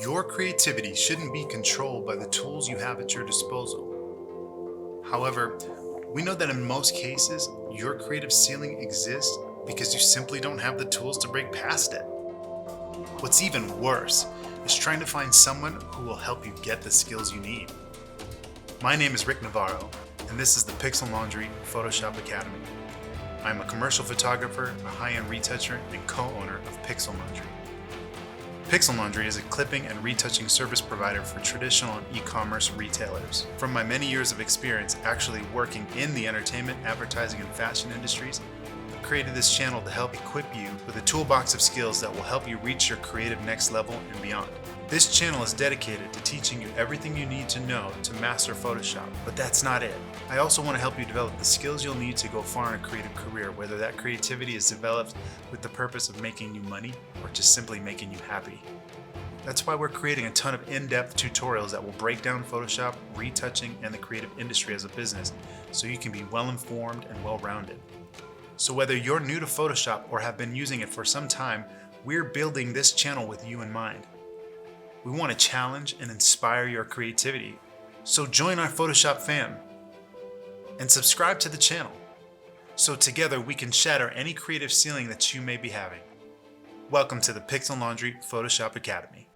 Your creativity shouldn't be controlled by the tools you have at your disposal. However, we know that in most cases, your creative ceiling exists because you simply don't have the tools to break past it. What's even worse is trying to find someone who will help you get the skills you need. My name is Rick Navarro, and this is the Pixel Laundry Photoshop Academy. I'm a commercial photographer, a high-end retoucher, and co-owner of Pixel Laundry. Pixel Laundry is a clipping and retouching service provider for traditional and e-commerce retailers. From my many years of experience actually working in the entertainment, advertising, and fashion industries, I've created this channel to help equip you with a toolbox of skills that will help you reach your creative next level and beyond. This channel is dedicated to teaching you everything you need to know to master Photoshop, but that's not it. I also want to help you develop the skills you'll need to go far in a creative career, whether that creativity is developed with the purpose of making you money or just simply making you happy. That's why we're creating a ton of in-depth tutorials that will break down Photoshop, retouching, and the creative industry as a business so you can be well-informed and well-rounded. So whether you're new to Photoshop or have been using it for some time, we're building this channel with you in mind. We want to challenge and inspire your creativity. So join our Photoshop fam and subscribe to the channel so together we can shatter any creative ceiling that you may be having. Welcome to the Pixel Laundry Photoshop Academy.